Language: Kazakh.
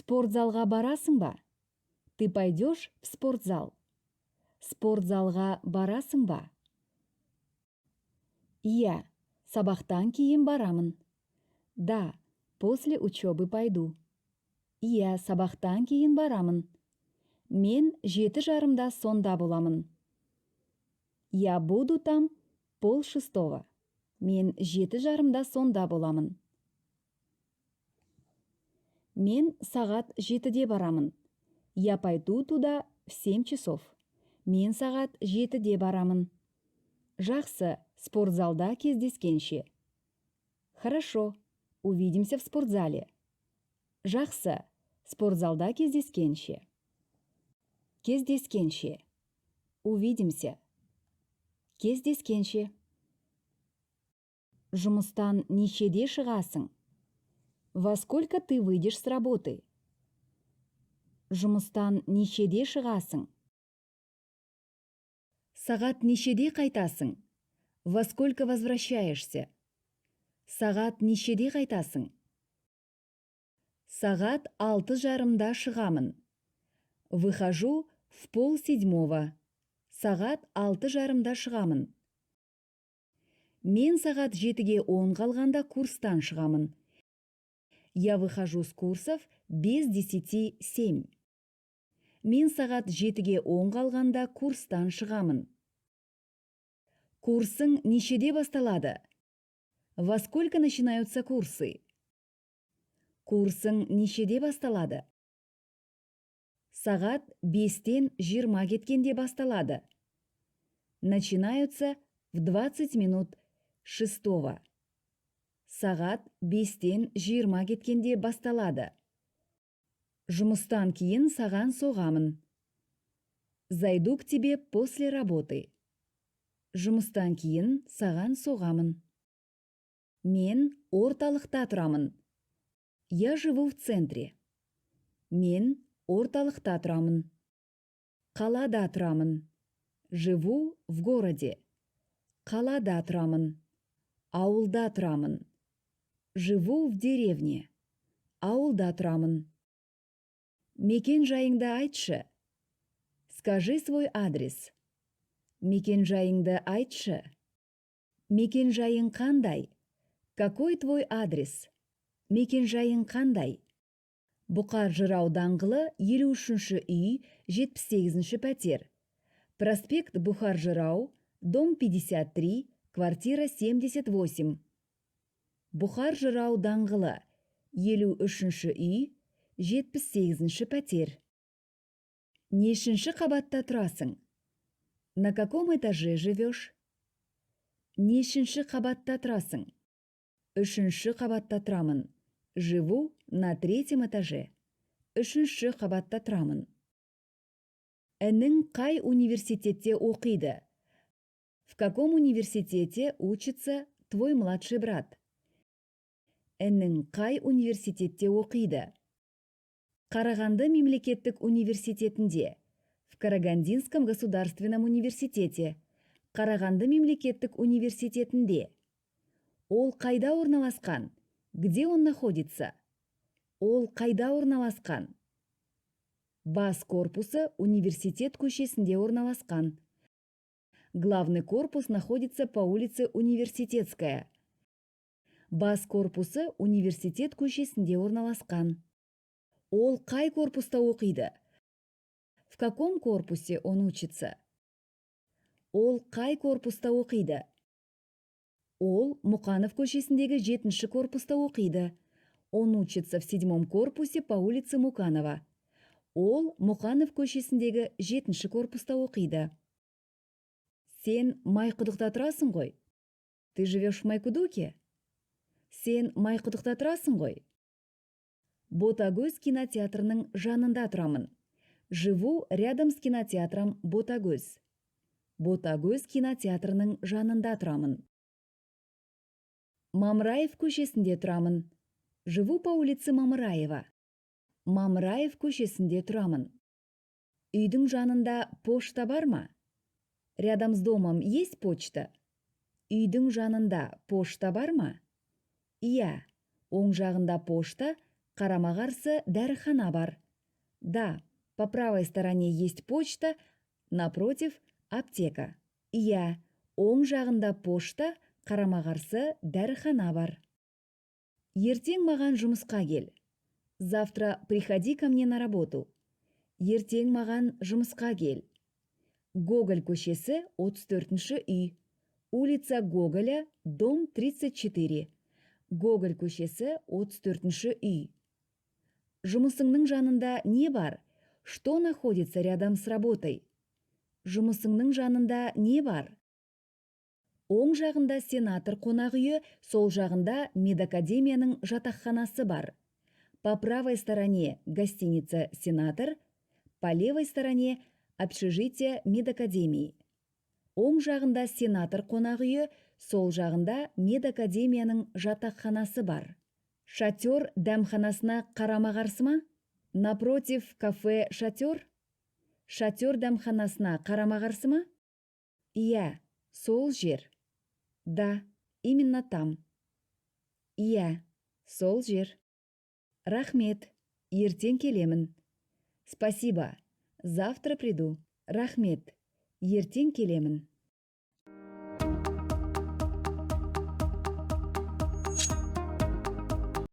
Спортзалға барасың ба? Ты пойдешь в спортзал? Спортзалға барасың ба? Иә, сабақтан кейін барамын. Да, после учебы пойду. Иә, сабақтан кейін барамын. Мен 7:30 сонда боламын. Я буду там 5:30. Мен 7:30 сонда боламын. Мен сағат 7-де барамын. Я пойду туда в 7 часов. Мен сағат 7-де барамын. Жақсы, спортзалда кездескенше. Хорошо, увидимся в спортзале. Жақсы, спортзалда кездескенше. Кездескенше. Увидимся. Кездескенше. Жұмыстан нешеде шығасың? Во сколько ты выйдешь с работы? Жұмыстан нешеде шығасың? Сағат нешеде қайтасың? Во сколько возвращаешься? Сағат нешеде қайтасың? Сағат 6:30 шығамын. Выхожу в 6:30. Сағат 6:30 шығамын. Мен сағат 7-ге 10 қалғанда курстан шығамын. Я выхожу с курсов без 10:07. Мен сағат 7-ге 10 қалғанда курстан шығамын. Курсың нешеде басталады? Во сколько начинаются курсы? Курсың нешеде басталады? Сағат 5-тен 20 кеткенде басталады. Начинаются в 20 минут 6. Сағат 5-тен 20 кеткенде басталады. Жұмыстан кейін саған соғамын. Зайду к тебе после работы. Жұмыстан кейін саған соғамын. Мен орталықта тұрамын. Я живу в центре. Мен орталықта тұрамын. Қалада тұрамын. Живу в городе. Қалада тұрамын. Ауылда тұрамын. Живу в деревне. Ауылда тұрамын. Мекен жайыңды айтшы. Скажи свой адрес. Мекен жайыңды айтшы. Мекен жайың қандай? Какой твой адрес? Мекен жайың қандай? Бұқар жырау даңғылы 53-ші үй, 78-ші пәтер. Проспект Бұқар жырау, дом 53, квартира 78. Бұқар жырау даңғылы 53-ші үй, 78-ші пәтер. Нешінші қабатта тұрасың? На каком этаже живешь? Нешінші қабатта тұрасың? Үшінші қабатта тұрамын. Живу на 3-м этаже. Үшінші қабатта тұрамын. Інің қай университетте оқиды? В каком университете учится твой младший брат? Інің қай университетте оқиды? Қарағанды мемлекеттік университетінде. В Карагандинском государственном университете. Қарағанды мемлекеттік университетінде. Ол қайда орналасқан? Где он находится? Ол қайда орналасқан? Бас корпусы университет көшесінде орналасқан. Главный корпус находится по улице Университетская. Бас корпусы университет көшесінде орналасқан. Ол қай корпуста оқиды? В каком корпусе он учится? Ол қай корпуста оқиды? Ол Мұқанов көшесіндегі 7-ші корпуста оқиды. Он учится в 7-м корпусе по улице Муканова. Ол Мұқанов көшесіндегі 7-ші корпуста оқиды. Сен Майқұдықта тұрасың ғой? Ты живешь в Майқұдуке? Сен Майқұдықта тұрасың ғой? Ботагөз кинотеатрының жанында тұрамын. Живу рядом с кинотеатром Ботагөз. Ботагөз кинотеатрының жанында тұрамын. Мамраев көшесінде тұрамын. Живу по улице Мамраева. Мамраев көшесінде тұрамын. Үйдің жанында почта бар ма? Рядом с домом есть почта? Үйдің жанында почта бар ма? Иә, оң жағында почта, Қарама-қарсы дәріхана бар. Да, по правой стороне есть почта, напротив аптека. Иә, оң жағында пошта, қарама-қарсы дәріхана бар. Ертең маған жұмысқа кел. Завтра приходи ко мне на работу. Ертең маған жұмысқа кел. Гоголь көшесі 34-ші үй. Улица Гоголя, дом 34. Гоголь көшесі 34-ші үй. Жұмысыңның жанында не бар? Что находится рядом с работой? Жұмысыңның жанында не бар? Оң жағында сенатор қонақ үйі, сол жағында медакадемияның жатақханасы бар. По правой стороне гостиница «Сенатор», по левой стороне общежитие медакадемии. Оң жағында сенатор қонақ үйі, сол жағында медакадемияның жатақханасы бар. Шатер дәмханасына қарама-қарсы ма? Напротив кафе «Шатер»? Шатер дәмханасына қарама-қарсы ма? Иә, сол жер. Да, именно там. Иә, сол жер. Рахмет, ертең келемін. Спасибо, завтра приду. Рахмет, ертең келемін.